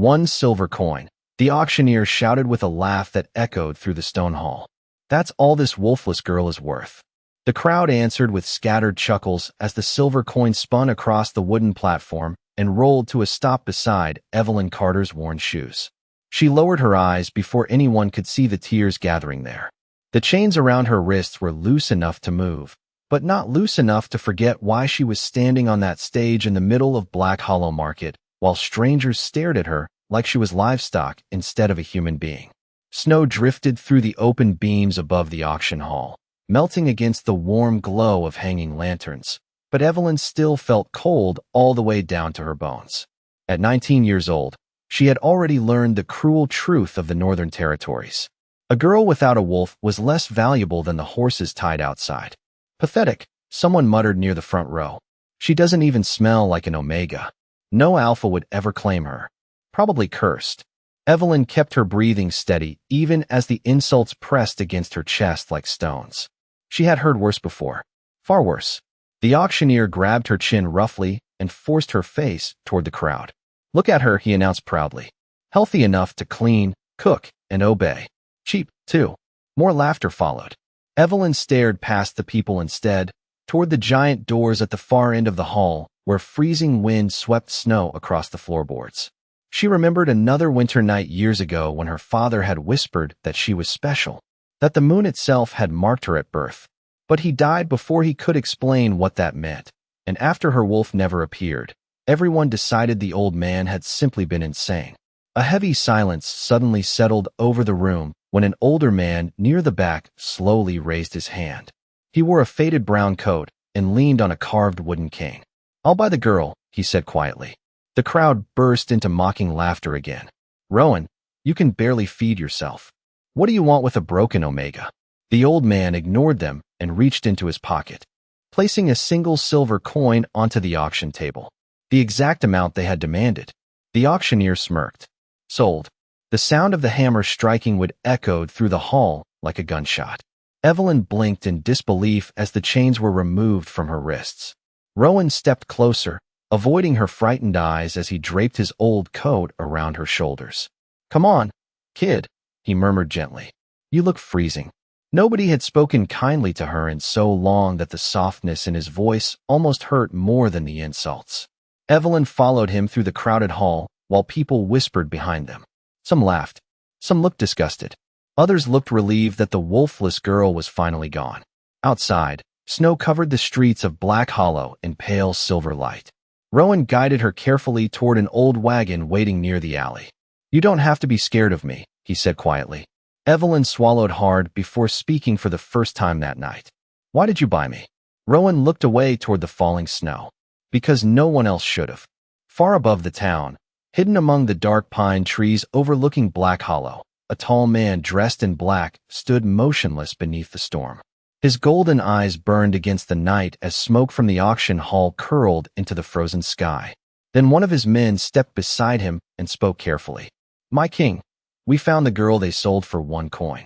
1 silver coin. The auctioneer shouted with a laugh that echoed through the stone hall. That's all this Wolfless girl is worth. The crowd answered with scattered chuckles as the silver coin spun across the wooden platform and rolled to a stop beside Evelyn Carter's worn shoes. She lowered her eyes before anyone could see the tears gathering there. The chains around her wrists were loose enough to move, but not loose enough to forget why she was standing on that stage in the middle of Black Hollow Market, while strangers stared at her like she was livestock instead of a human being. Snow drifted through the open beams above the auction hall, melting against the warm glow of hanging lanterns, but Evelyn still felt cold all the way down to her bones. At 19 years old, she had already learned the cruel truth of the Northern Territories. A girl without a wolf was less valuable than the horses tied outside. Pathetic, someone muttered near the front row. She doesn't even smell like an Omega. No alpha would ever claim her. Probably cursed. Evelyn kept her breathing steady even as the insults pressed against her chest like stones. She had heard worse before. Far worse. The auctioneer grabbed her chin roughly and forced her face toward the crowd. Look at her, he announced proudly. Healthy enough to clean, cook, and obey. Cheap, too. More laughter followed. Evelyn stared past the people instead, toward the giant doors at the far end of the hall, where freezing wind swept snow across the floorboards. She remembered another winter night years ago when her father had whispered that she was special, that the moon itself had marked her at birth. But he died before he could explain what that meant, and after her wolf never appeared, everyone decided the old man had simply been insane. A heavy silence suddenly settled over the room when an older man near the back slowly raised his hand. He wore a faded brown coat and leaned on a carved wooden cane. I'll buy the girl, he said quietly. The crowd burst into mocking laughter again. Rowan, you can barely feed yourself. What do you want with a broken Omega? The old man ignored them and reached into his pocket, placing a single silver coin onto the auction table. The exact amount they had demanded. The auctioneer smirked. Sold. The sound of the hammer striking would echoed through the hall like a gunshot. Evelyn blinked in disbelief as the chains were removed from her wrists. Rowan stepped closer, avoiding her frightened eyes as he draped his old coat around her shoulders. Come on, kid, he murmured gently. You look freezing. Nobody had spoken kindly to her in so long that the softness in his voice almost hurt more than the insults. Evelyn followed him through the crowded hall while people whispered behind them. Some laughed. Some looked disgusted. Others looked relieved that the wolfless girl was finally gone. Outside, snow covered the streets of Black Hollow in pale silver light. Rowan guided her carefully toward an old wagon waiting near the alley. You don't have to be scared of me, he said quietly. Evelyn swallowed hard before speaking for the first time that night. Why did you buy me? Rowan looked away toward the falling snow. Because no one else should have. Far above the town, hidden among the dark pine trees overlooking Black Hollow, a tall man dressed in black stood motionless beneath the storm. His golden eyes burned against the night as smoke from the auction hall curled into the frozen sky. Then one of his men stepped beside him and spoke carefully. My king, we found the girl they sold for 1 coin.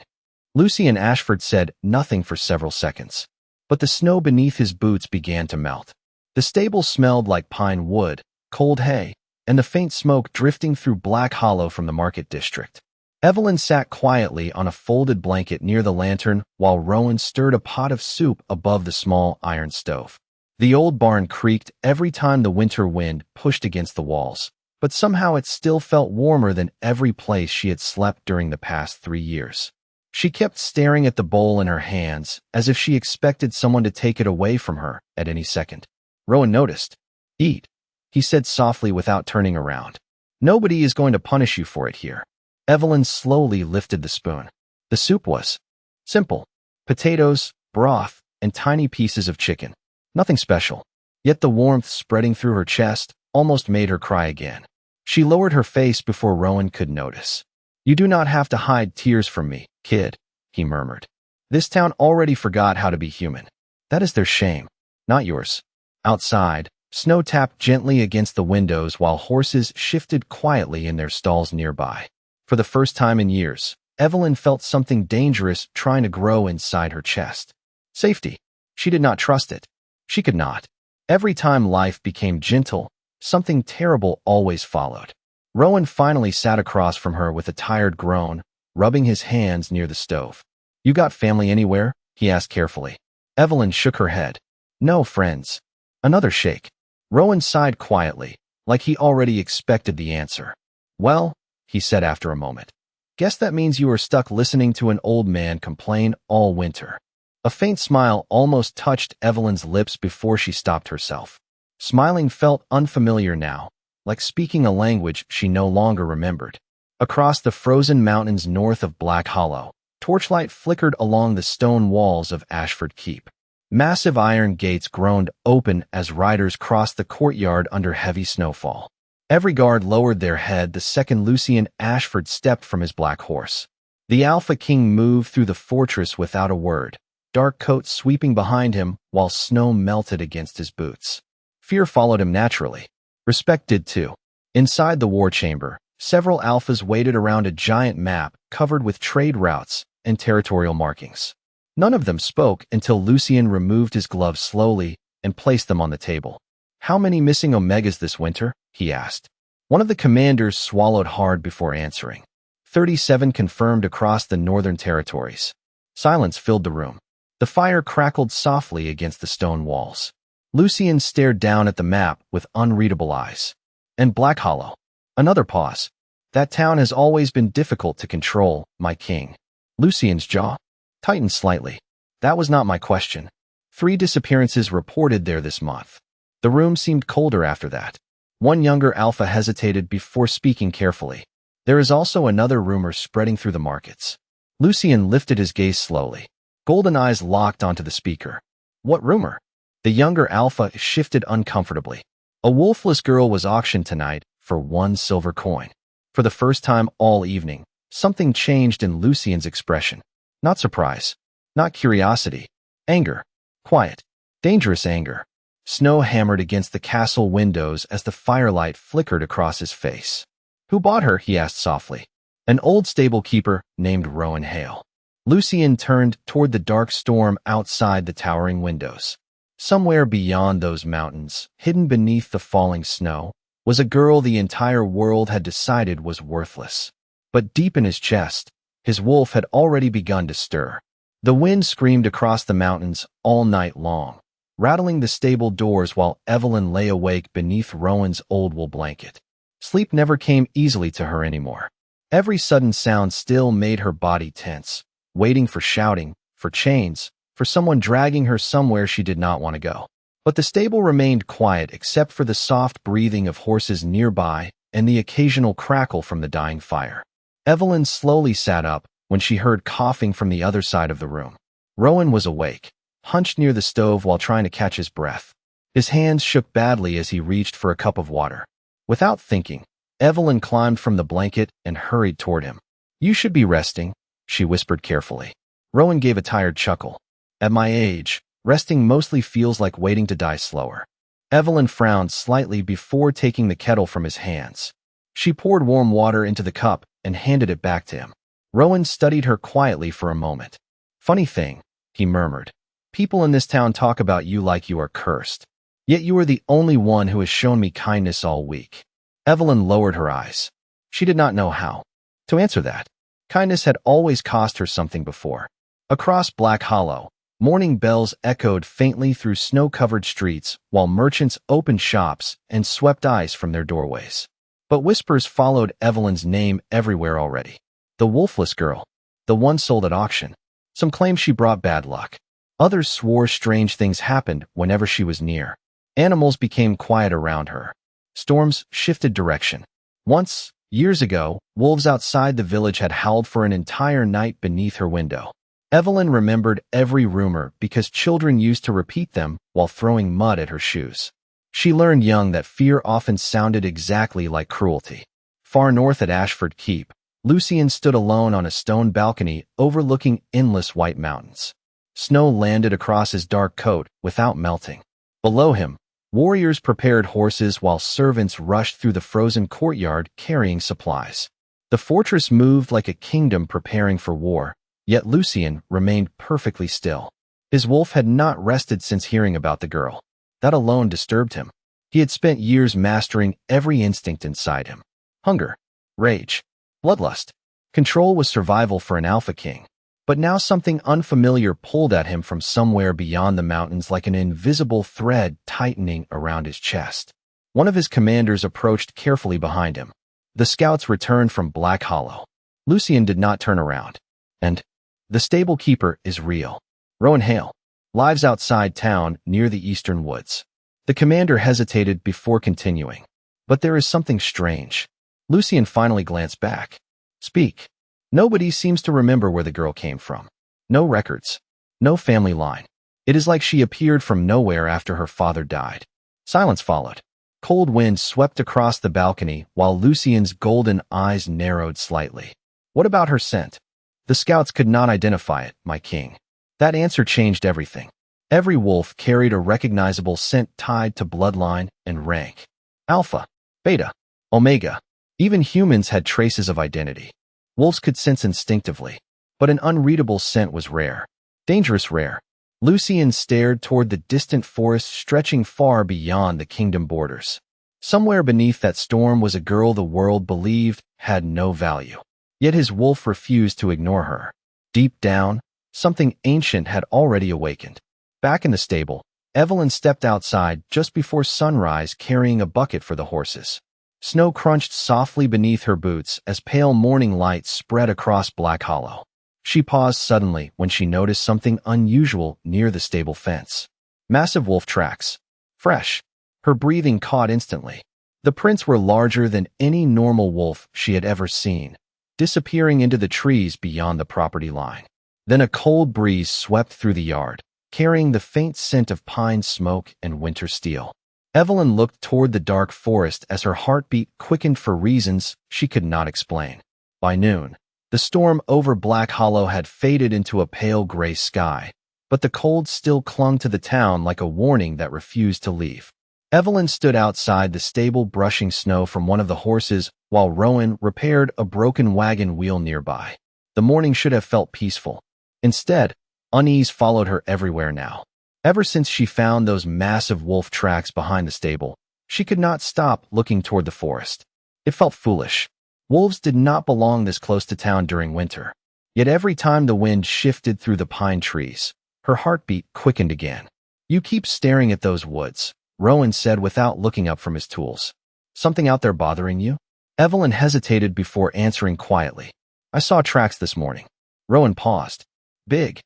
Lucy and Ashford said nothing for several seconds, but the snow beneath his boots began to melt. The stable smelled like pine wood, cold hay, and the faint smoke drifting through Black Hollow from the market district. Evelyn sat quietly on a folded blanket near the lantern while Rowan stirred a pot of soup above the small iron stove. The old barn creaked every time the winter wind pushed against the walls, but somehow it still felt warmer than every place she had slept during the past 3 years. She kept staring at the bowl in her hands as if she expected someone to take it away from her at any second. Rowan noticed. Eat, he said softly without turning around. Nobody is going to punish you for it here. Evelyn slowly lifted the spoon. The soup was simple. Potatoes, broth, and tiny pieces of chicken. Nothing special. Yet the warmth spreading through her chest almost made her cry again. She lowered her face before Rowan could notice. You do not have to hide tears from me, kid, he murmured. This town already forgot how to be human. That is their shame, not yours. Outside, snow tapped gently against the windows while horses shifted quietly in their stalls nearby. For the first time in years, Evelyn felt something dangerous trying to grow inside her chest. Safety. She did not trust it. She could not. Every time life became gentle, something terrible always followed. Rowan finally sat across from her with a tired groan, rubbing his hands near the stove. You got family anywhere? He asked carefully. Evelyn shook her head. No friends. Another shake. Rowan sighed quietly, like he already expected the answer. Well, he said after a moment. Guess that means you were stuck listening to an old man complain all winter. A faint smile almost touched Evelyn's lips before she stopped herself. Smiling felt unfamiliar now, like speaking a language she no longer remembered. Across the frozen mountains north of Black Hollow, torchlight flickered along the stone walls of Ashford Keep. Massive iron gates groaned open as riders crossed the courtyard under heavy snowfall. Every guard lowered their head the second Lucian Ashford stepped from his black horse. The Alpha King moved through the fortress without a word, dark coat sweeping behind him while snow melted against his boots. Fear followed him naturally. Respect did too. Inside the war chamber, several Alphas waited around a giant map covered with trade routes and territorial markings. None of them spoke until Lucian removed his gloves slowly and placed them on the table. How many missing Omegas this winter? He asked. One of the commanders swallowed hard before answering. 37 confirmed across the northern territories. Silence filled the room. The fire crackled softly against the stone walls. Lucian stared down at the map with unreadable eyes. And Black Hollow. Another pause. That town has always been difficult to control, my king. Lucian's jaw tightened slightly. That was not my question. 3 disappearances reported there this month. The room seemed colder after that. One younger Alpha hesitated before speaking carefully. There is also another rumor spreading through the markets. Lucian lifted his gaze slowly. Golden eyes locked onto the speaker. What rumor? The younger Alpha shifted uncomfortably. A wolfless girl was auctioned tonight for 1 silver coin. For the first time all evening, something changed in Lucian's expression. Not surprise. Not curiosity. Anger. Quiet. Dangerous anger. Snow hammered against the castle windows as the firelight flickered across his face. Who bought her? He asked softly. An old stable keeper named Rowan Hale. Lucian turned toward the dark storm outside the towering windows. Somewhere beyond those mountains, hidden beneath the falling snow, was a girl the entire world had decided was worthless. But deep in his chest, his wolf had already begun to stir. The wind screamed across the mountains all night long, rattling the stable doors while Evelyn lay awake beneath Rowan's old wool blanket. Sleep never came easily to her anymore. Every sudden sound still made her body tense, waiting for shouting, for chains, for someone dragging her somewhere she did not want to go. But the stable remained quiet except for the soft breathing of horses nearby and the occasional crackle from the dying fire. Evelyn slowly sat up when she heard coughing from the other side of the room. Rowan was awake, hunched near the stove while trying to catch his breath. His hands shook badly as he reached for a cup of water. Without thinking, Evelyn climbed from the blanket and hurried toward him. You should be resting, she whispered carefully. Rowan gave a tired chuckle. At my age, resting mostly feels like waiting to die slower. Evelyn frowned slightly before taking the kettle from his hands. She poured warm water into the cup and handed it back to him. Rowan studied her quietly for a moment. Funny thing, he murmured. People in this town talk about you like you are cursed. Yet you are the only one who has shown me kindness all week. Evelyn lowered her eyes. She did not know how to answer that. Kindness had always cost her something before. Across Black Hollow, morning bells echoed faintly through snow-covered streets while merchants opened shops and swept ice from their doorways. But whispers followed Evelyn's name everywhere already. The wolfless girl. The one sold at auction. Some claimed she brought bad luck. Others swore strange things happened whenever she was near. Animals became quiet around her. Storms shifted direction. Once, years ago, wolves outside the village had howled for an entire night beneath her window. Evelyn remembered every rumor because children used to repeat them while throwing mud at her shoes. She learned young that fear often sounded exactly like cruelty. Far north at Ashford Keep, Lucian stood alone on a stone balcony overlooking endless white mountains. Snow landed across his dark coat without melting. Below him, warriors prepared horses while servants rushed through the frozen courtyard carrying supplies. The fortress moved like a kingdom preparing for war, yet Lucian remained perfectly still. His wolf had not rested since hearing about the girl. That alone disturbed him. He had spent years mastering every instinct inside him. Hunger, rage, bloodlust. Control was survival for an alpha king. But now something unfamiliar pulled at him from somewhere beyond the mountains like an invisible thread tightening around his chest. One of his commanders approached carefully behind him. The scouts returned from Black Hollow. Lucian did not turn around. And the stable keeper is real. Rowan Hale lives outside town near the eastern woods. The commander hesitated before continuing. But there is something strange. Lucian finally glanced back. Speak. Nobody seems to remember where the girl came from. No records. No family line. It is like she appeared from nowhere after her father died. Silence followed. Cold wind swept across the balcony while Lucian's golden eyes narrowed slightly. What about her scent? The scouts could not identify it, my king. That answer changed everything. Every wolf carried a recognizable scent tied to bloodline and rank. Alpha, Beta, Omega. Even humans had traces of identity. Wolves could sense instinctively, but an unreadable scent was rare. Dangerous rare. Lucian stared toward the distant forest stretching far beyond the kingdom borders. Somewhere beneath that storm was a girl the world believed had no value. Yet his wolf refused to ignore her. Deep down, something ancient had already awakened. Back in the stable, Evelyn stepped outside just before sunrise carrying a bucket for the horses. Snow crunched softly beneath her boots as pale morning light spread across Black Hollow. She paused suddenly when she noticed something unusual near the stable fence. Massive wolf tracks. Fresh. Her breathing caught instantly. The prints were larger than any normal wolf she had ever seen, disappearing into the trees beyond the property line. Then a cold breeze swept through the yard, carrying the faint scent of pine smoke and winter steel. Evelyn looked toward the dark forest as her heartbeat quickened for reasons she could not explain. By noon, the storm over Black Hollow had faded into a pale gray sky, but the cold still clung to the town like a warning that refused to leave. Evelyn stood outside the stable brushing snow from one of the horses while Rowan repaired a broken wagon wheel nearby. The morning should have felt peaceful. Instead, unease followed her everywhere now. Ever since she found those massive wolf tracks behind the stable, she could not stop looking toward the forest. It felt foolish. Wolves did not belong this close to town during winter. Yet every time the wind shifted through the pine trees, her heartbeat quickened again. You keep staring at those woods, Rowan said without looking up from his tools. Something out there bothering you? Evelyn hesitated before answering quietly. I saw tracks this morning. Rowan paused. Big.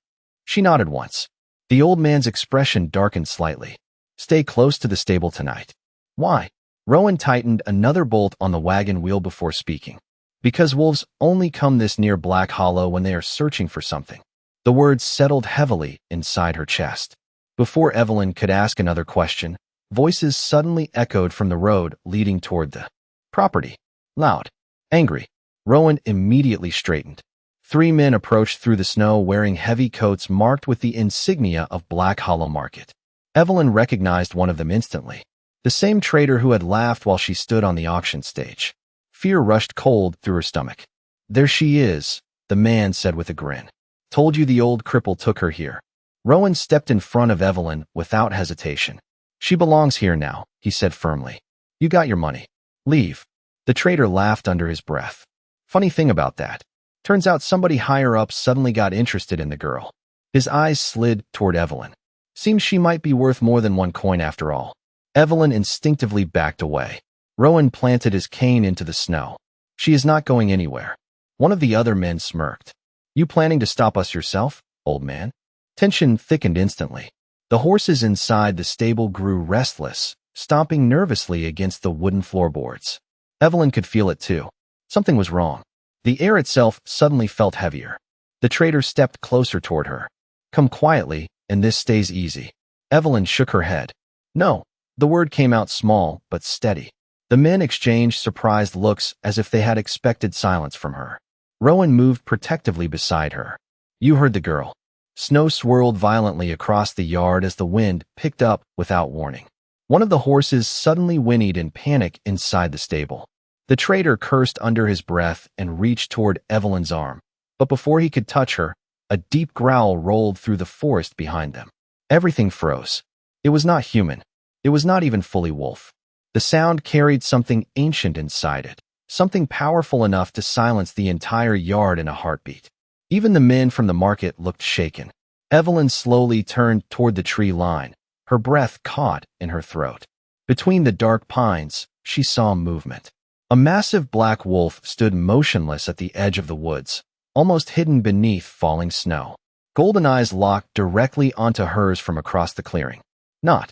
She nodded once. The old man's expression darkened slightly. Stay close to the stable tonight. Why? Rowan tightened another bolt on the wagon wheel before speaking. Because wolves only come this near Black Hollow when they are searching for something. The words settled heavily inside her chest. Before Evelyn could ask another question, voices suddenly echoed from the road leading toward the property. Loud. Angry. Rowan immediately straightened. 3 men approached through the snow wearing heavy coats marked with the insignia of Black Hollow Market. Evelyn recognized one of them instantly. The same trader who had laughed while she stood on the auction stage. Fear rushed cold through her stomach. There she is, the man said with a grin. Told you the old cripple took her here. Rowan stepped in front of Evelyn without hesitation. She belongs here now, he said firmly. You got your money. Leave. The trader laughed under his breath. Funny thing about that. Turns out somebody higher up suddenly got interested in the girl. His eyes slid toward Evelyn. Seems she might be worth more than 1 coin after all. Evelyn instinctively backed away. Rowan planted his cane into the snow. She is not going anywhere. One of the other men smirked. You planning to stop us yourself, old man? Tension thickened instantly. The horses inside the stable grew restless, stomping nervously against the wooden floorboards. Evelyn could feel it too. Something was wrong. The air itself suddenly felt heavier. The trader stepped closer toward her. Come quietly, and this stays easy. Evelyn shook her head. No. The word came out small, but steady. The men exchanged surprised looks as if they had expected silence from her. Rowan moved protectively beside her. You heard the girl. Snow swirled violently across the yard as the wind picked up without warning. One of the horses suddenly whinnied in panic inside the stable. The trader cursed under his breath and reached toward Evelyn's arm. But before he could touch her, a deep growl rolled through the forest behind them. Everything froze. It was not human. It was not even fully wolf. The sound carried something ancient inside it, something powerful enough to silence the entire yard in a heartbeat. Even the men from the market looked shaken. Evelyn slowly turned toward the tree line, her breath caught in her throat. Between the dark pines, she saw movement. A massive black wolf stood motionless at the edge of the woods, almost hidden beneath falling snow. Golden eyes locked directly onto hers from across the clearing. Not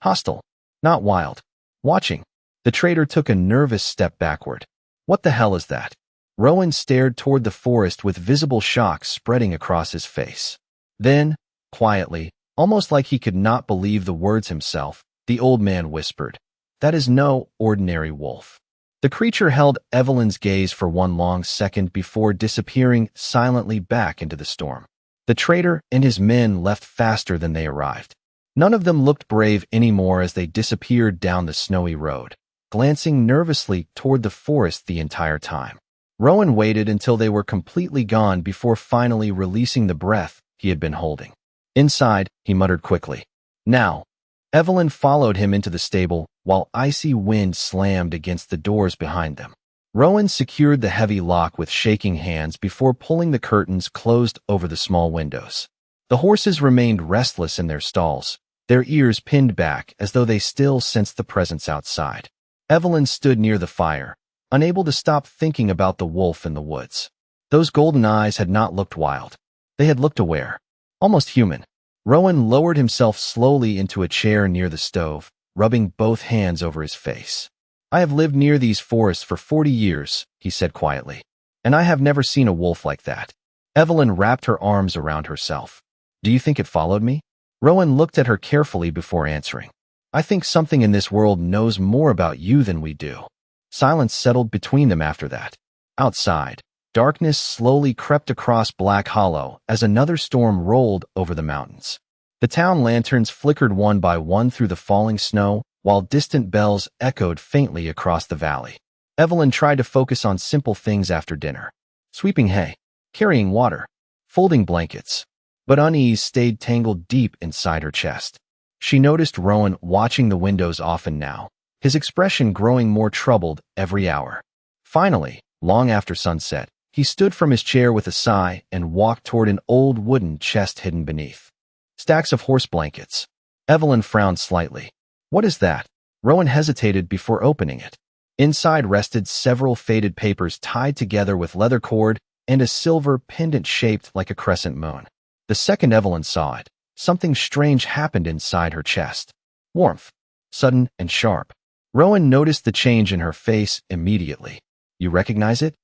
hostile, not wild. Watching. The trader took a nervous step backward. What the hell is that? Rowan stared toward the forest with visible shock spreading across his face. Then, quietly, almost like he could not believe the words himself, the old man whispered, "That is no ordinary wolf." The creature held Evelyn's gaze for one long second before disappearing silently back into the storm. The trader and his men left faster than they arrived. None of them looked brave anymore as they disappeared down the snowy road, glancing nervously toward the forest the entire time. Rowan waited until they were completely gone before finally releasing the breath he had been holding. Inside, he muttered quickly, "Now." Evelyn followed him into the stable while icy wind slammed against the doors behind them. Rowan secured the heavy lock with shaking hands before pulling the curtains closed over the small windows. The horses remained restless in their stalls, their ears pinned back as though they still sensed the presence outside. Evelyn stood near the fire, unable to stop thinking about the wolf in the woods. Those golden eyes had not looked wild. They had looked aware, almost human. Rowan lowered himself slowly into a chair near the stove, rubbing both hands over his face. "I have lived near these forests for 40 years, he said quietly, "and I have never seen a wolf like that." Evelyn wrapped her arms around herself. "Do you think it followed me?" Rowan looked at her carefully before answering. "I think something in this world knows more about you than we do." Silence settled between them after that. Outside, darkness slowly crept across Black Hollow as another storm rolled over the mountains. The town lanterns flickered one by one through the falling snow, while distant bells echoed faintly across the valley. Evelyn tried to focus on simple things after dinner. Sweeping hay, carrying water, folding blankets. But unease stayed tangled deep inside her chest. She noticed Rowan watching the windows often now, his expression growing more troubled every hour. Finally, long after sunset, he stood from his chair with a sigh and walked toward an old wooden chest hidden beneath. Stacks of horse blankets. Evelyn frowned slightly. "What is that?" Rowan hesitated before opening it. Inside rested several faded papers tied together with leather cord and a silver pendant shaped like a crescent moon. The second Evelyn saw it, something strange happened inside her chest. Warmth. Sudden and sharp. Rowan noticed the change in her face immediately. "You recognize it?"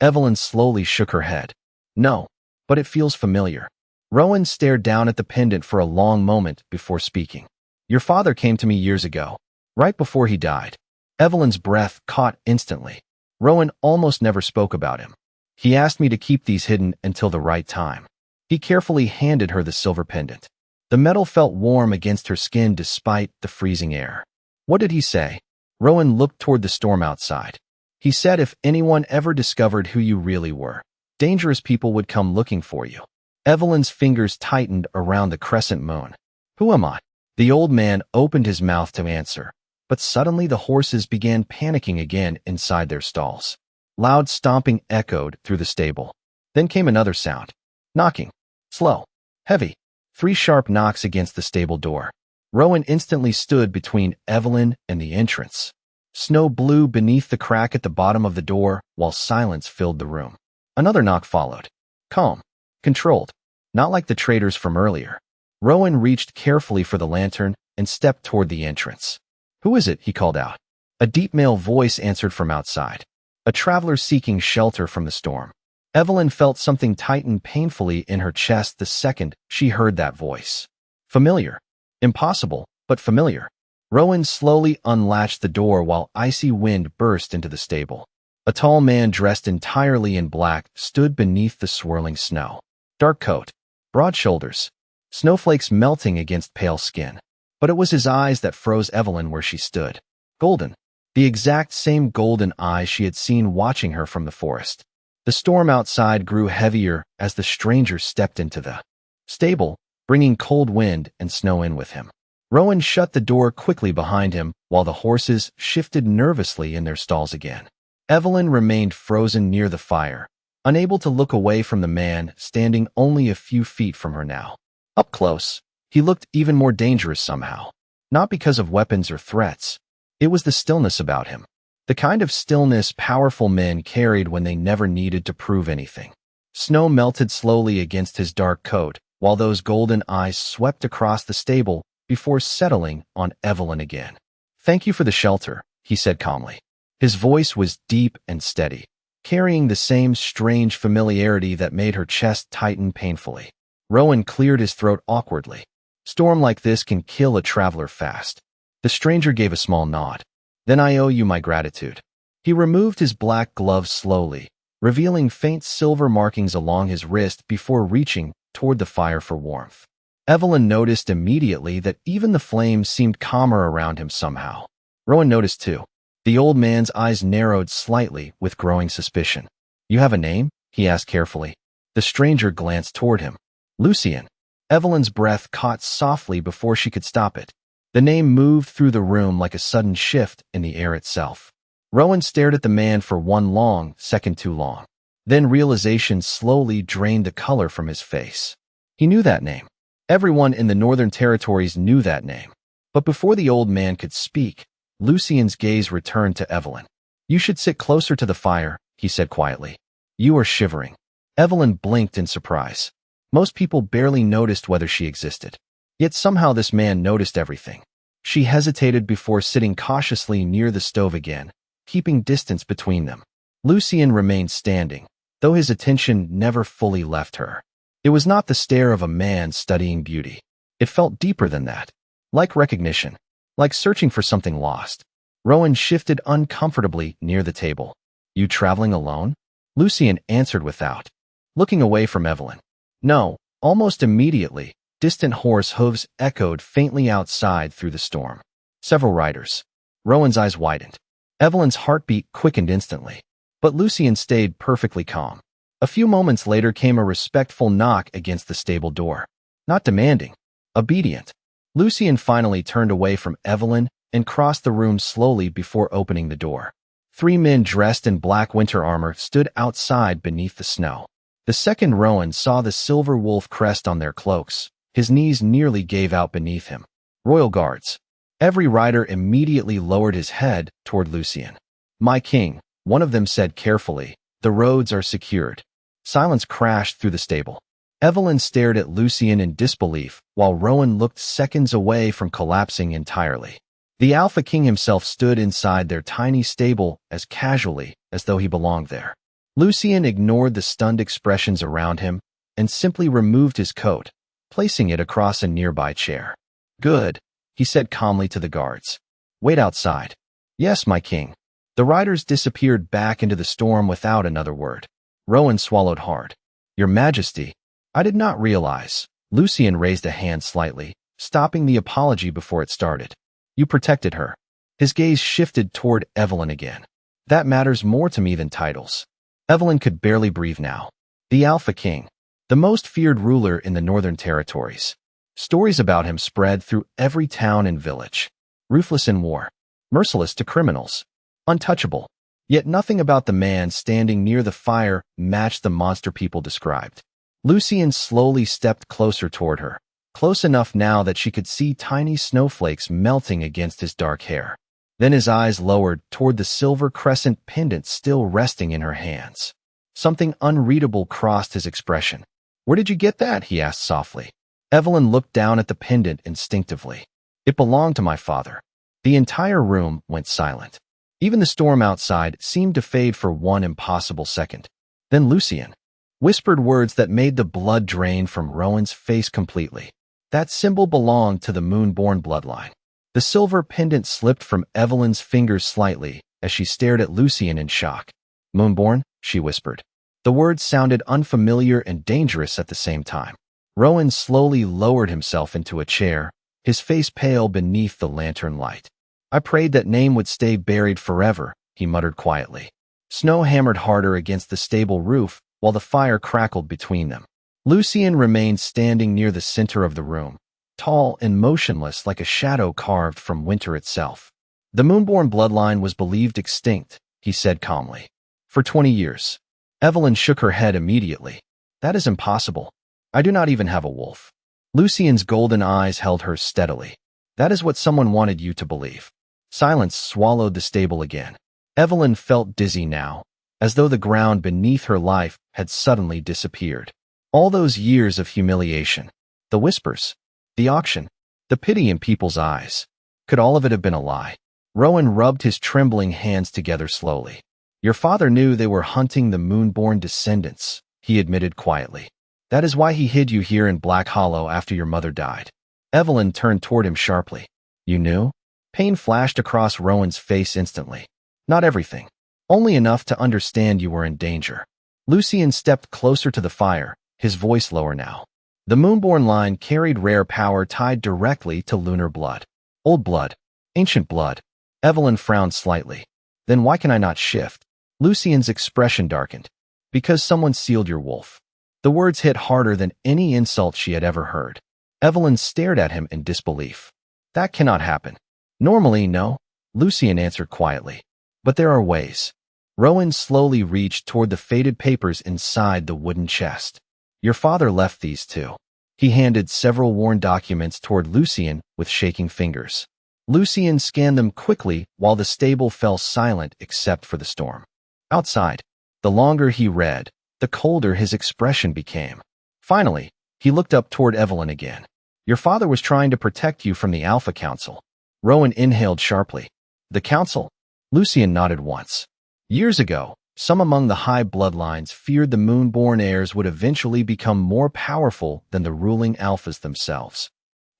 Evelyn slowly shook her head. "No, but it feels familiar." Rowan stared down at the pendant for a long moment before speaking. "Your father came to me years ago, right before he died." Evelyn's breath caught instantly. Rowan almost never spoke about him. "He asked me to keep these hidden until the right time." He carefully handed her the silver pendant. The metal felt warm against her skin despite the freezing air. "What did he say?" Rowan looked toward the storm outside. "He said if anyone ever discovered who you really were, dangerous people would come looking for you." Evelyn's fingers tightened around the crescent moon. "Who am I?" The old man opened his mouth to answer, but suddenly the horses began panicking again inside their stalls. Loud stomping echoed through the stable. Then came another sound. Knocking. Slow. Heavy. 3 sharp knocks against the stable door. Rowan instantly stood between Evelyn and the entrance. Snow blew beneath the crack at the bottom of the door while silence filled the room. Another knock followed. Calm. Controlled. Not like the traders from earlier. Rowan reached carefully for the lantern and stepped toward the entrance. "Who is it?" he called out. A deep male voice answered from outside. A traveler seeking shelter from the storm. Evelyn felt something tighten painfully in her chest the second she heard that voice. Familiar. Impossible, but familiar. Rowan slowly unlatched the door while icy wind burst into the stable. A tall man dressed entirely in black stood beneath the swirling snow. Dark coat. Broad shoulders. Snowflakes melting against pale skin. But it was his eyes that froze Evelyn where she stood. Golden. The exact same golden eyes she had seen watching her from the forest. The storm outside grew heavier as the stranger stepped into the stable, bringing cold wind and snow in with him. Rowan shut the door quickly behind him while the horses shifted nervously in their stalls again. Evelyn remained frozen near the fire, unable to look away from the man standing only a few feet from her now. Up close, he looked even more dangerous somehow. Not because of weapons or threats. It was the stillness about him. The kind of stillness powerful men carried when they never needed to prove anything. Snow melted slowly against his dark coat, while those golden eyes swept across the stable before settling on Evelyn again. "Thank you for the shelter," he said calmly. His voice was deep and steady, carrying the same strange familiarity that made her chest tighten painfully. Rowan cleared his throat awkwardly. "Storm like this can kill a traveler fast." The stranger gave a small nod. "Then I owe you my gratitude." He removed his black gloves slowly, revealing faint silver markings along his wrist before reaching toward the fire for warmth. Evelyn noticed immediately that even the flames seemed calmer around him somehow. Rowan noticed too. The old man's eyes narrowed slightly with growing suspicion. "You have a name?" he asked carefully. The stranger glanced toward him. "Lucien." Evelyn's breath caught softly before she could stop it. The name moved through the room like a sudden shift in the air itself. Rowan stared at the man for one long second too long. Then realization slowly drained the color from his face. He knew that name. Everyone in the Northern Territories knew that name. But before the old man could speak, Lucien's gaze returned to Evelyn. "You should sit closer to the fire," he said quietly. "You are shivering." Evelyn blinked in surprise. Most people barely noticed whether she existed. Yet somehow this man noticed everything. She hesitated before sitting cautiously near the stove again, keeping distance between them. Lucien remained standing, though his attention never fully left her. It was not the stare of a man studying beauty. It felt deeper than that. Like recognition. Like searching for something lost. Rowan shifted uncomfortably near the table. "You traveling alone?" Lucien answered without looking away from Evelyn. "No." Almost immediately, distant horse hooves echoed faintly outside through the storm. Several riders. Rowan's eyes widened. Evelyn's heartbeat quickened instantly. But Lucien stayed perfectly calm. A few moments later came a respectful knock against the stable door. Not demanding. Obedient. Lucien finally turned away from Evelyn and crossed the room slowly before opening the door. 3 men dressed in black winter armor stood outside beneath the snow. The second Rowan saw the silver wolf crest on their cloaks. His knees nearly gave out beneath him. Royal guards. Every rider immediately lowered his head toward Lucien. "My king," one of them said carefully, "the roads are secured." Silence crashed through the stable. Evelyn stared at Lucien in disbelief, while Rowan looked seconds away from collapsing entirely. The Alpha King himself stood inside their tiny stable as casually as though he belonged there. Lucien ignored the stunned expressions around him and simply removed his coat, placing it across a nearby chair. "Good," he said calmly to the guards. "Wait outside." "Yes, my king." The riders disappeared back into the storm without another word. Rowan swallowed hard. "Your Majesty, I did not realize." Lucien raised a hand slightly, stopping the apology before it started. "You protected her." His gaze shifted toward Evelyn again. "That matters more to me than titles." Evelyn could barely breathe now. The Alpha King, the most feared ruler in the Northern Territories. Stories about him spread through every town and village. Ruthless in war, merciless to criminals, untouchable. Yet nothing about the man standing near the fire matched the monster people described. Lucien slowly stepped closer toward her, close enough now that she could see tiny snowflakes melting against his dark hair. Then his eyes lowered toward the silver crescent pendant still resting in her hands. Something unreadable crossed his expression. "Where did you get that?" he asked softly. Evelyn looked down at the pendant instinctively. "It belonged to my father." The entire room went silent. Even the storm outside seemed to fade for one impossible second. Then Lucien whispered words that made the blood drain from Rowan's face completely. That symbol belonged to the moon-born bloodline. The silver pendant slipped from Evelyn's fingers slightly as she stared at Lucien in shock. "Moonborn?" she whispered. The words sounded unfamiliar and dangerous at the same time. Rowan slowly lowered himself into a chair, his face pale beneath the lantern light. "I prayed that name would stay buried forever," he muttered quietly. Snow hammered harder against the stable roof while the fire crackled between them. Lucien remained standing near the center of the room, tall and motionless like a shadow carved from winter itself. The moonborn bloodline was believed extinct, he said calmly. For 20 years. Evelyn shook her head immediately. That is impossible. I do not even have a wolf. Lucien's golden eyes held her steadily. That is what someone wanted you to believe. Silence swallowed the stable again. Evelyn felt dizzy now, as though the ground beneath her life had suddenly disappeared. All those years of humiliation, the whispers, the auction, the pity in people's eyes. Could all of it have been a lie? Rowan rubbed his trembling hands together slowly. Your father knew they were hunting the moonborn descendants, he admitted quietly. That is why he hid you here in Black Hollow after your mother died. Evelyn turned toward him sharply. You knew? Pain flashed across Rowan's face instantly. Not everything. Only enough to understand you were in danger. Lucien stepped closer to the fire, his voice lower now. The moonborn line carried rare power tied directly to lunar blood. Old blood. Ancient blood. Evelyn frowned slightly. Then why can I not shift? Lucien's expression darkened. Because someone sealed your wolf. The words hit harder than any insult she had ever heard. Evelyn stared at him in disbelief. That cannot happen. Normally, no, Lucien answered quietly. But there are ways. Rowan slowly reached toward the faded papers inside the wooden chest. Your father left these too. He handed several worn documents toward Lucien with shaking fingers. Lucien scanned them quickly while the stable fell silent except for the storm. Outside, the longer he read, the colder his expression became. Finally, he looked up toward Evelyn again. Your father was trying to protect you from the Alpha Council. Rowan inhaled sharply. The Council? Lucien nodded once. Years ago, some among the high bloodlines feared the moonborn heirs would eventually become more powerful than the ruling Alphas themselves.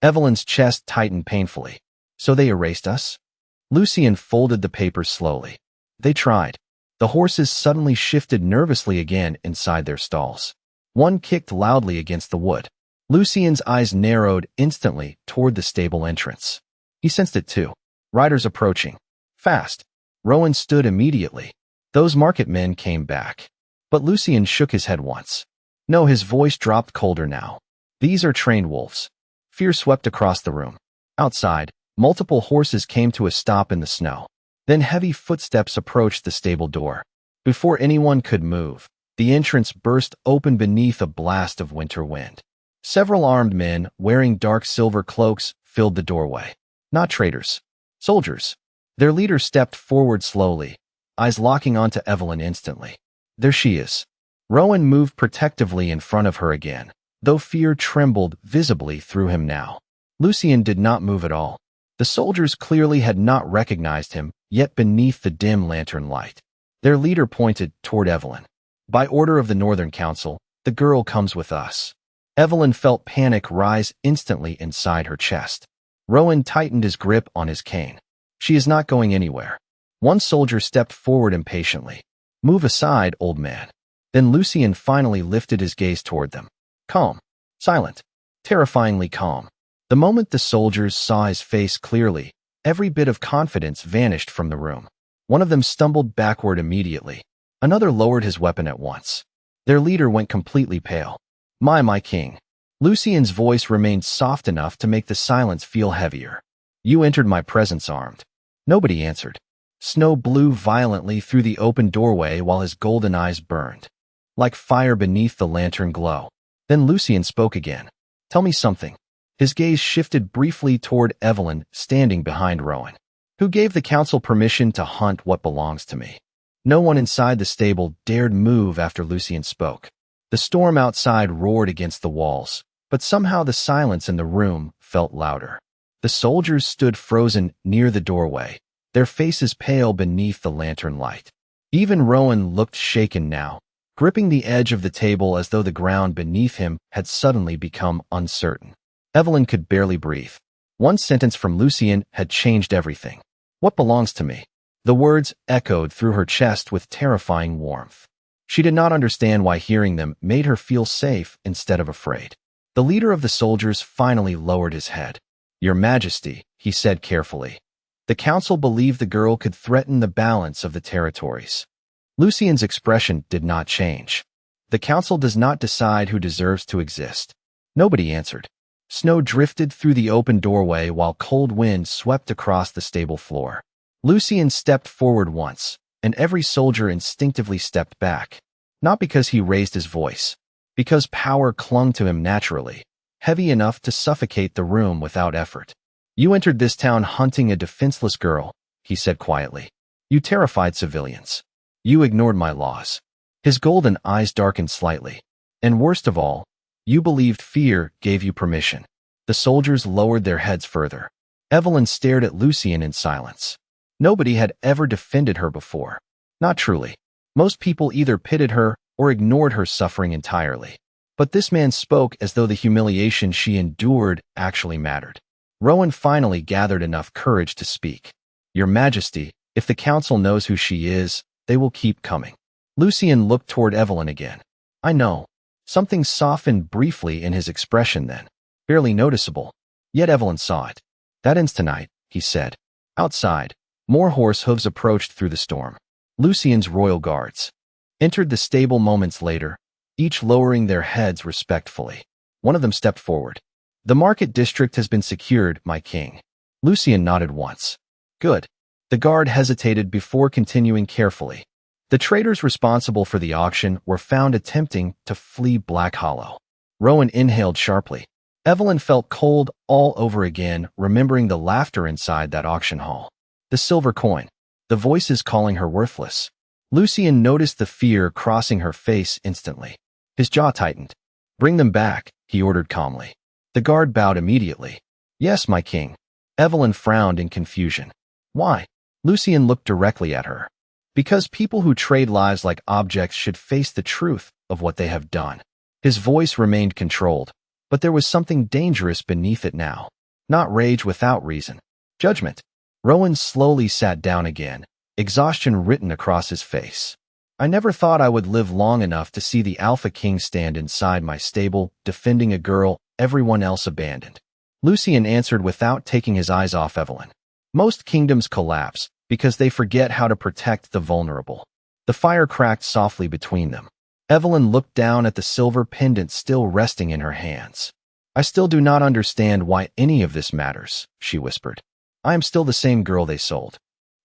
Evelyn's chest tightened painfully. So they erased us? Lucien folded the papers slowly. They tried. The horses suddenly shifted nervously again inside their stalls. One kicked loudly against the wood. Lucien's eyes narrowed instantly toward the stable entrance. He sensed it too. Riders approaching. Fast. Rowan stood immediately. Those market men came back. But Lucien shook his head once. No, his voice dropped colder now. These are trained wolves. Fear swept across the room. Outside, multiple horses came to a stop in the snow. Then heavy footsteps approached the stable door. Before anyone could move, the entrance burst open beneath a blast of winter wind. Several armed men, wearing dark silver cloaks, filled the doorway. Not traitors. Soldiers. Their leader stepped forward slowly, eyes locking onto Evelyn instantly. There she is. Rowan moved protectively in front of her again, though fear trembled visibly through him now. Lucien did not move at all. The soldiers clearly had not recognized him, yet beneath the dim lantern light. Their leader pointed toward Evelyn. By order of the Northern Council, the girl comes with us. Evelyn felt panic rise instantly inside her chest. Rowan tightened his grip on his cane. She is not going anywhere. One soldier stepped forward impatiently. Move aside, old man. Then Lucien finally lifted his gaze toward them. Calm. Silent. Terrifyingly calm. The moment the soldiers saw his face clearly, every bit of confidence vanished from the room. One of them stumbled backward immediately. Another lowered his weapon at once. Their leader went completely pale. My king. Lucien's voice remained soft enough to make the silence feel heavier. You entered my presence armed. Nobody answered. Snow blew violently through the open doorway while his golden eyes burned, like fire beneath the lantern glow. Then Lucien spoke again. Tell me something. His gaze shifted briefly toward Evelyn, standing behind Rowan. Who gave the council permission to hunt what belongs to me? No one inside the stable dared move after Lucien spoke. The storm outside roared against the walls, but somehow the silence in the room felt louder. The soldiers stood frozen near the doorway, their faces pale beneath the lantern light. Even Rowan looked shaken now, gripping the edge of the table as though the ground beneath him had suddenly become uncertain. Evelyn could barely breathe. One sentence from Lucien had changed everything. What belongs to me? The words echoed through her chest with terrifying warmth. She did not understand why hearing them made her feel safe instead of afraid. The leader of the soldiers finally lowered his head. Your Majesty, he said carefully. The council believed the girl could threaten the balance of the territories. Lucien's expression did not change. The council does not decide who deserves to exist. Nobody answered. Snow drifted through the open doorway while cold wind swept across the stable floor. Lucien stepped forward once, and every soldier instinctively stepped back. Not because he raised his voice, because power clung to him naturally, heavy enough to suffocate the room without effort. "You entered this town hunting a defenseless girl," he said quietly. "You terrified civilians. You ignored my laws." His golden eyes darkened slightly. "And worst of all, you believed fear gave you permission." The soldiers lowered their heads further. Evelyn stared at Lucien in silence. Nobody had ever defended her before. Not truly. Most people either pitied her or ignored her suffering entirely. But this man spoke as though the humiliation she endured actually mattered. Rowan finally gathered enough courage to speak. "Your Majesty, if the council knows who she is, they will keep coming." Lucien looked toward Evelyn again. "I know." Something softened briefly in his expression then, barely noticeable. Yet Evelyn saw it. "That ends tonight," he said. Outside, more horse hooves approached through the storm. Lucien's royal guards entered the stable moments later, each lowering their heads respectfully. One of them stepped forward. "The market district has been secured, my king." Lucien nodded once. "Good." The guard hesitated before continuing carefully. "The traders responsible for the auction were found attempting to flee Black Hollow." Rowan inhaled sharply. Evelyn felt cold all over again, remembering the laughter inside that auction hall. The silver coin. The voices calling her worthless. Lucien noticed the fear crossing her face instantly. His jaw tightened. "Bring them back," he ordered calmly. The guard bowed immediately. "Yes, my king." Evelyn frowned in confusion. "Why?" Lucien looked directly at her. "Because people who trade lives like objects should face the truth of what they have done." His voice remained controlled, but there was something dangerous beneath it now. Not rage without reason. Judgment. Rowan slowly sat down again, exhaustion written across his face. "I never thought I would live long enough to see the Alpha King stand inside my stable, defending a girl everyone else abandoned." Lucien answered without taking his eyes off Evelyn. "Most kingdoms collapse because they forget how to protect the vulnerable." The fire cracked softly between them. Evelyn looked down at the silver pendant still resting in her hands. "I still do not understand why any of this matters," she whispered. "I am still the same girl they sold."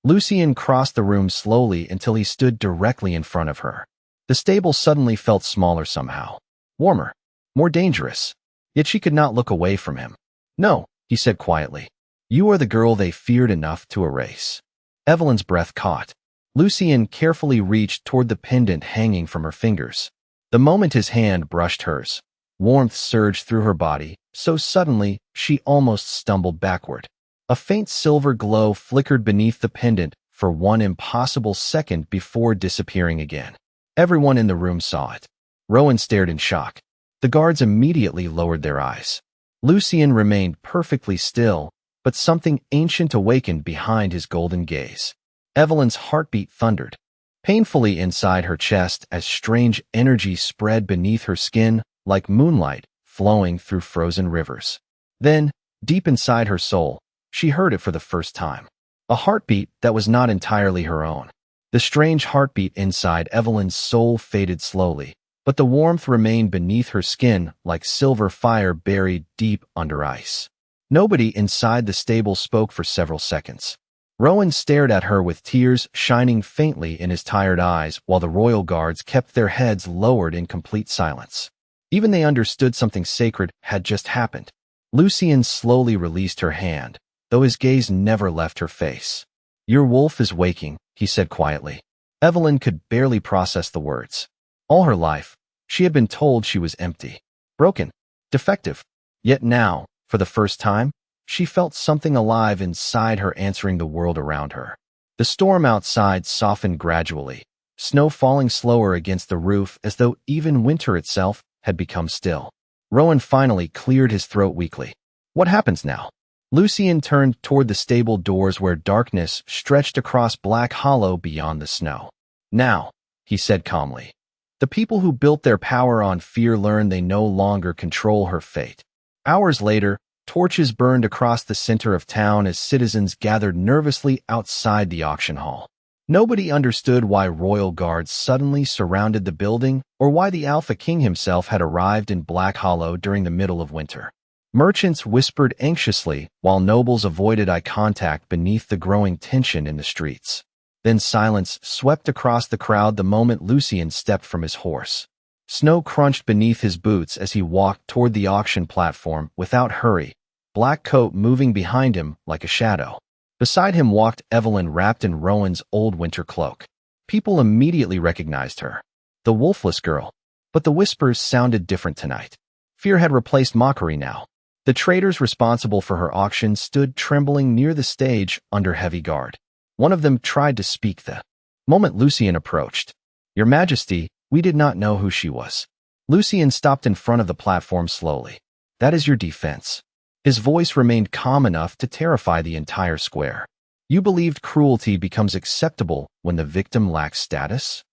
Lucien crossed the room slowly until he stood directly in front of her. The stable suddenly felt smaller somehow. Warmer. More dangerous. Yet she could not look away from him. "No," he said quietly. "You are the girl they feared enough to erase." Evelyn's breath caught. Lucien carefully reached toward the pendant hanging from her fingers. The moment his hand brushed hers, warmth surged through her body, so suddenly she almost stumbled backward. A faint silver glow flickered beneath the pendant for one impossible second before disappearing again. Everyone in the room saw it. Rowan stared in shock. The guards immediately lowered their eyes. Lucien remained perfectly still, but something ancient awakened behind his golden gaze. Evelyn's heartbeat thundered, painfully inside her chest as strange energy spread beneath her skin like moonlight flowing through frozen rivers. Then, deep inside her soul, she heard it for the first time. A heartbeat that was not entirely her own. The strange heartbeat inside Evelyn's soul faded slowly, but the warmth remained beneath her skin like silver fire buried deep under ice. Nobody inside the stable spoke for several seconds. Rowan stared at her with tears shining faintly in his tired eyes while the royal guards kept their heads lowered in complete silence. Even they understood something sacred had just happened. Lucien slowly released her hand, though his gaze never left her face. "Your wolf is waking," he said quietly. Evelyn could barely process the words. All her life, she had been told she was empty, broken, defective. Yet now, for the first time, she felt something alive inside her answering the world around her. The storm outside softened gradually, snow falling slower against the roof as though even winter itself had become still. Rowan finally cleared his throat weakly. "What happens now?" Lucien turned toward the stable doors where darkness stretched across Black Hollow beyond the snow. "Now," he said calmly, "the people who built their power on fear learn they no longer control her fate." Hours later, torches burned across the center of town as citizens gathered nervously outside the auction hall. Nobody understood why royal guards suddenly surrounded the building or why the Alpha King himself had arrived in Black Hollow during the middle of winter. Merchants whispered anxiously while nobles avoided eye contact beneath the growing tension in the streets. Then silence swept across the crowd the moment Lucien stepped from his horse. Snow crunched beneath his boots as he walked toward the auction platform without hurry, black coat moving behind him like a shadow. Beside him walked Evelyn wrapped in Rowan's old winter cloak. People immediately recognized her. The Wolfless girl. But the whispers sounded different tonight. Fear had replaced mockery now. The traders responsible for her auction stood trembling near the stage under heavy guard. One of them tried to speak the moment Lucien approached. "Your Majesty, we did not know who she was." Lucien stopped in front of the platform slowly. "That is your defense." His voice remained calm enough to terrify the entire square. "You believed cruelty becomes acceptable when the victim lacks status?"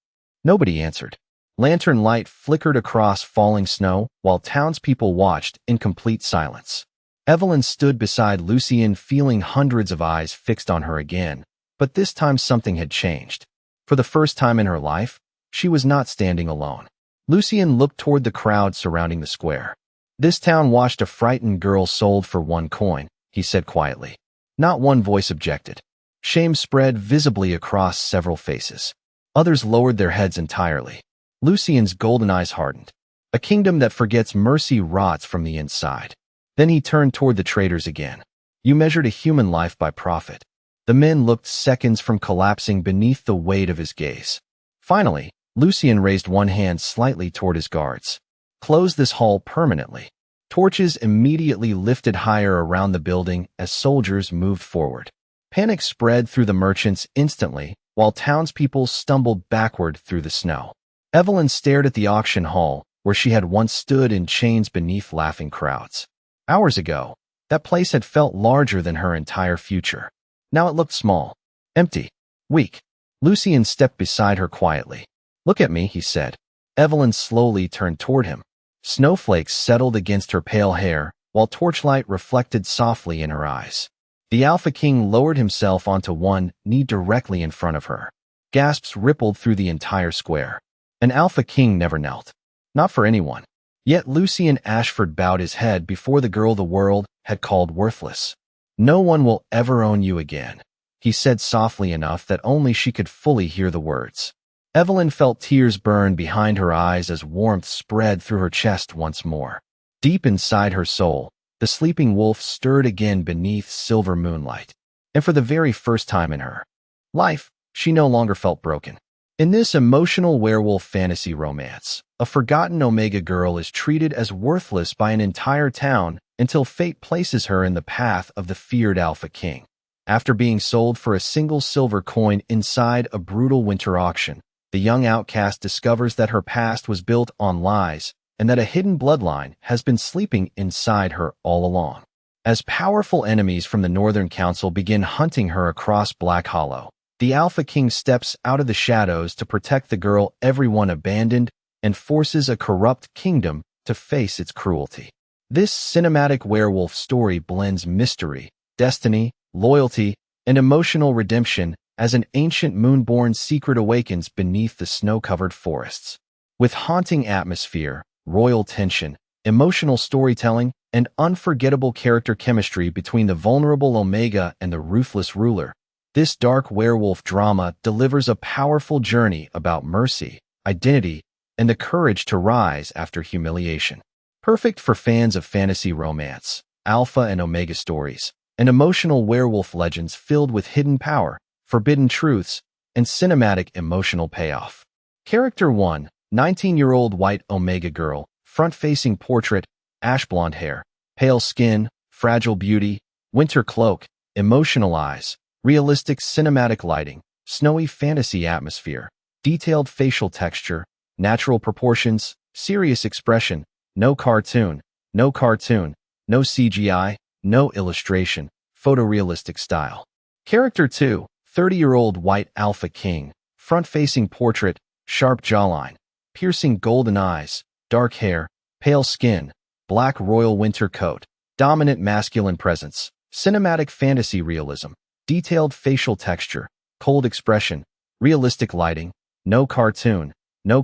Nobody answered. Lantern light flickered across falling snow while townspeople watched in complete silence. Evelyn stood beside Lucien, feeling hundreds of eyes fixed on her again, but this time something had changed. For the first time in her life, she was not standing alone. Lucien looked toward the crowd surrounding the square. "This town watched a frightened girl sold for 1 coin, he said quietly. Not one voice objected. Shame spread visibly across several faces. Others lowered their heads entirely. Lucien's golden eyes hardened. A kingdom that forgets mercy rots from the inside. Then he turned toward the traders again. "You measured a human life by profit." The men looked seconds from collapsing beneath the weight of his gaze. Finally, Lucien raised one hand slightly toward his guards. "Close this hall permanently." Torches immediately lifted higher around the building as soldiers moved forward. Panic spread through the merchants instantly, while townspeople stumbled backward through the snow. Evelyn stared at the auction hall, where she had once stood in chains beneath laughing crowds. Hours ago, that place had felt larger than her entire future. Now it looked small, empty, weak. Lucien stepped beside her quietly. "Look at me," he said. Evelyn slowly turned toward him. Snowflakes settled against her pale hair, while torchlight reflected softly in her eyes. The Alpha King lowered himself onto one knee directly in front of her. Gasps rippled through the entire square. An Alpha King never knelt. Not for anyone. Yet Lucien Ashford bowed his head before the girl the world had called worthless. "No one will ever own you again," he said softly enough that only she could fully hear the words. Evelyn felt tears burn behind her eyes as warmth spread through her chest once more. Deep inside her soul, the sleeping wolf stirred again beneath silver moonlight. And for the very first time in her life, she no longer felt broken. In this emotional werewolf fantasy romance, a forgotten Omega girl is treated as worthless by an entire town until fate places her in the path of the feared Alpha King. After being sold for a single silver coin inside a brutal winter auction, the young outcast discovers that her past was built on lies and that a hidden bloodline has been sleeping inside her all along. As powerful enemies from the Northern Council begin hunting her across Black Hollow, the Alpha King steps out of the shadows to protect the girl everyone abandoned and forces a corrupt kingdom to face its cruelty. This cinematic werewolf story blends mystery, destiny, loyalty, and emotional redemption as an ancient moonborn secret awakens beneath the snow-covered forests. With haunting atmosphere, royal tension, emotional storytelling, and unforgettable character chemistry between the vulnerable Omega and the ruthless ruler, this dark werewolf drama delivers a powerful journey about mercy, identity, and the courage to rise after humiliation. Perfect for fans of fantasy romance, Alpha and Omega stories, and emotional werewolf legends filled with hidden power, forbidden truths, and cinematic emotional payoff. Character 1, 19-year-old white Omega girl, front-facing portrait, ash blonde hair, pale skin, fragile beauty, winter cloak, emotional eyes, realistic cinematic lighting, snowy fantasy atmosphere, detailed facial texture, natural proportions, serious expression, no cartoon, no CGI, no illustration, photorealistic style. Character 2, 30-year-old white Alpha King, front-facing portrait, sharp jawline, piercing golden eyes, dark hair, pale skin, black royal winter coat, dominant masculine presence, cinematic fantasy realism, detailed facial texture, cold expression, realistic lighting, no cartoon, no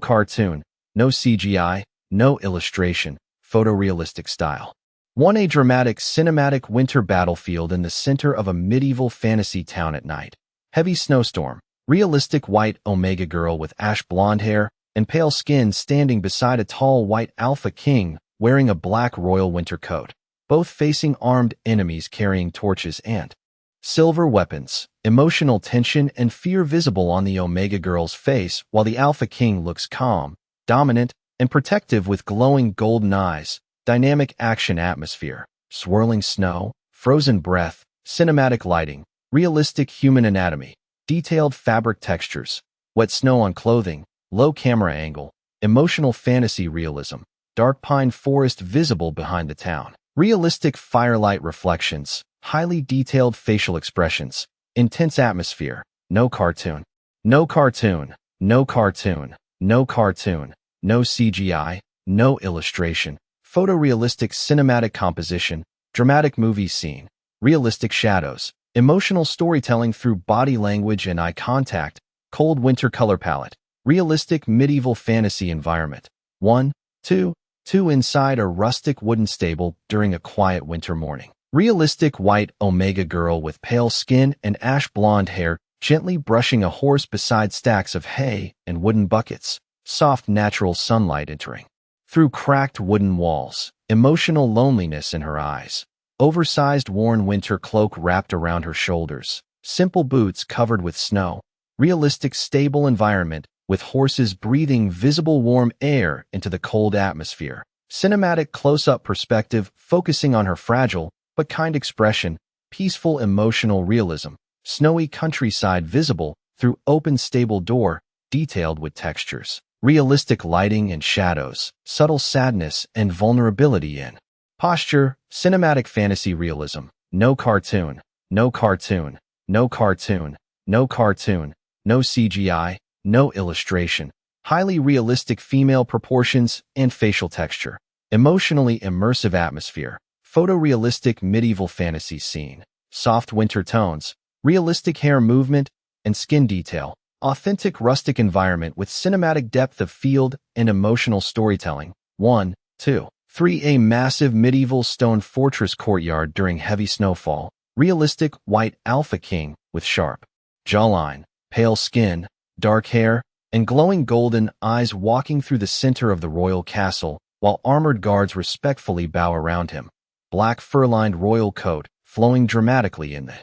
CGI, no illustration, photorealistic style. 1. A dramatic cinematic winter battlefield in the center of a medieval fantasy town at night. Heavy snowstorm, Realistic white Omega girl with ash blonde hair and pale skin standing beside a tall white alpha king wearing a black royal winter coat, both facing armed enemies carrying torches and silver weapons. Emotional tension and fear visible on the Omega girl's face while the alpha king looks calm, dominant, and protective with glowing golden eyes. Dynamic action atmosphere, swirling snow, frozen breath, cinematic lighting, realistic human anatomy, detailed fabric textures, wet snow on clothing, low camera angle, emotional fantasy realism, dark pine forest visible behind the town, realistic firelight reflections, highly detailed facial expressions, intense atmosphere, no cartoon, no cartoon, no cartoon, no cartoon, no CGI, no illustration, photorealistic cinematic composition, dramatic movie scene, realistic shadows, emotional storytelling through body language and eye contact, cold winter color palette, realistic medieval fantasy environment. 1, 2, 2 inside a rustic wooden stable during a quiet winter morning. Realistic white Omega girl with pale skin and ash blonde hair gently brushing a horse beside stacks of hay and wooden buckets, soft natural sunlight entering through cracked wooden walls, emotional loneliness in her eyes, oversized worn winter cloak wrapped around her shoulders, simple boots covered with snow, realistic stable environment with horses breathing visible warm air into the cold atmosphere, cinematic close-up perspective focusing on her fragile but kind expression, peaceful emotional realism, snowy countryside visible through open stable door, detailed with textures, realistic lighting and shadows, subtle sadness and vulnerability in posture, cinematic fantasy realism, no cartoon, no cartoon, no cartoon, no cartoon, no CGI, no illustration, highly realistic female proportions and facial texture, emotionally immersive atmosphere, photorealistic medieval fantasy scene, soft winter tones, realistic hair movement and skin detail, authentic rustic environment with cinematic depth of field and emotional storytelling. 1, 2, 3. A massive medieval stone fortress courtyard during heavy snowfall, realistic white alpha king with sharp jawline, pale skin, dark hair, and glowing golden eyes walking through the center of the royal castle while armored guards respectfully bow around him. Black fur-lined royal coat flowing dramatically in the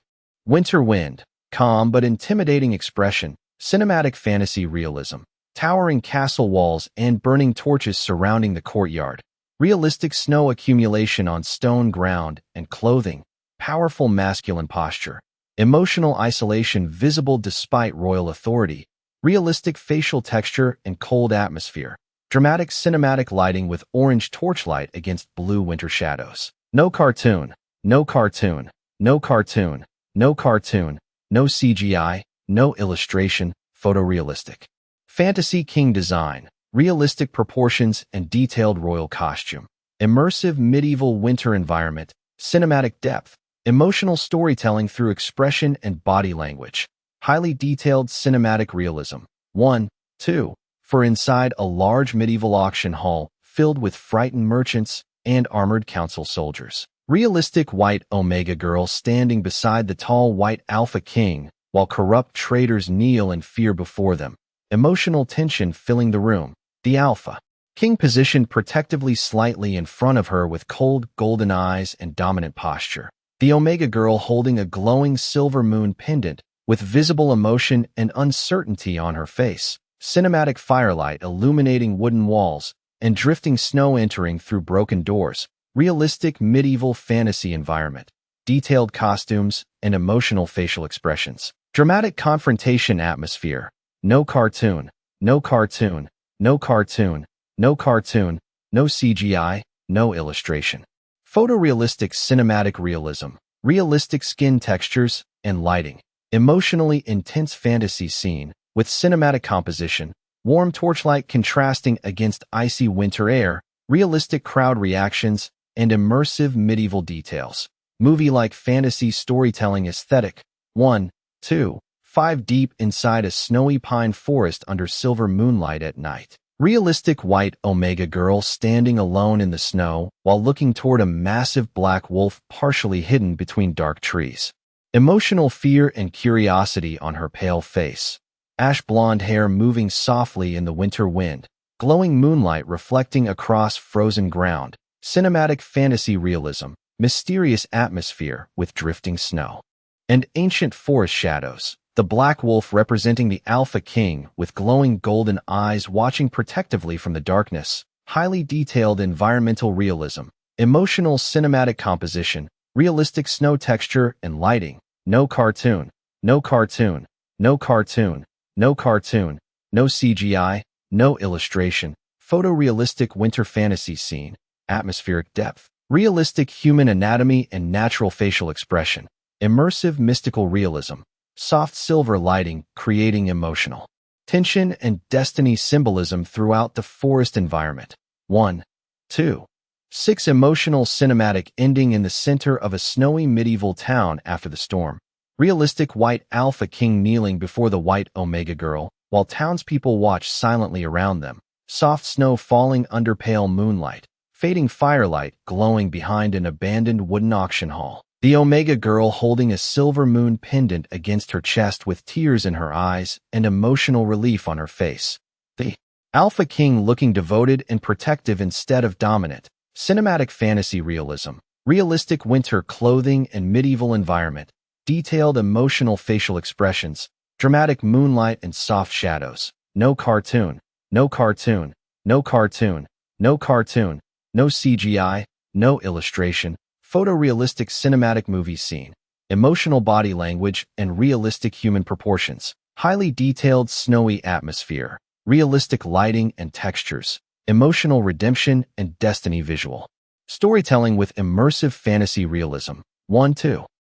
winter wind, calm but intimidating expression, cinematic fantasy realism, towering castle walls and burning torches surrounding the courtyard, realistic snow accumulation on stone ground and clothing, powerful masculine posture, emotional isolation visible despite royal authority, realistic facial texture and cold atmosphere, dramatic cinematic lighting with orange torchlight against blue winter shadows. No cartoon, no cartoon, no cartoon, no cartoon, no CGI, no illustration, photorealistic. Fantasy king design, realistic proportions and detailed royal costume. Immersive medieval winter environment, cinematic depth, emotional storytelling through expression and body language. Highly detailed cinematic realism. 1, 2. For inside a large medieval auction hall filled with frightened merchants and armored council soldiers. Realistic white Omega girl standing beside the tall white alpha king while corrupt traders kneel in fear before them. Emotional tension filling the room. The alpha king positioned protectively slightly in front of her with cold golden eyes and dominant posture. The Omega girl holding a glowing silver moon pendant with visible emotion and uncertainty on her face. Cinematic firelight illuminating wooden walls and drifting snow entering through broken doors, realistic medieval fantasy environment, detailed costumes and emotional facial expressions, dramatic confrontation atmosphere, no cartoon, no cartoon, no cartoon, no cartoon, no CGI, no illustration. Photorealistic cinematic realism, realistic skin textures and lighting, emotionally intense fantasy scene with cinematic composition, warm torchlight contrasting against icy winter air, realistic crowd reactions, and immersive medieval details. Movie-like fantasy storytelling aesthetic. 1, 2, 5 deep inside a snowy pine forest under silver moonlight at night. Realistic white Omega girl standing alone in the snow while looking toward a massive black wolf partially hidden between dark trees. Emotional fear and curiosity on her pale face. ash blonde hair moving softly in the winter wind, glowing moonlight reflecting across frozen ground, cinematic fantasy realism, mysterious atmosphere with drifting snow, and ancient forest shadows. The black wolf representing the alpha king with glowing golden eyes watching protectively from the darkness, highly detailed environmental realism, emotional cinematic composition, realistic snow texture and lighting, no cartoon, no cartoon, no cartoon, no cartoon, no CGI, no illustration, photorealistic winter fantasy scene, atmospheric depth, realistic human anatomy and natural facial expression, immersive mystical realism, soft silver lighting creating emotional tension and destiny symbolism throughout the forest environment. 1, 2, 6 emotional cinematic ending in the center of a snowy medieval town after the storm. Realistic white alpha king kneeling before the white omega girl, while townspeople watch silently around them. Soft snow falling under pale moonlight, fading firelight glowing behind an abandoned wooden auction hall. The Omega girl holding a silver moon pendant against her chest with tears in her eyes and emotional relief on her face. The Alpha King looking devoted and protective instead of dominant. Cinematic fantasy realism, realistic winter clothing and medieval environment, detailed emotional facial expressions, dramatic moonlight and soft shadows. No cartoon, no cartoon, no cartoon, no cartoon, no CGI, no illustration, photorealistic cinematic movie scene, emotional body language and realistic human proportions, highly detailed snowy atmosphere, realistic lighting and textures, emotional redemption and destiny visual. Storytelling with immersive fantasy realism. 1, 2.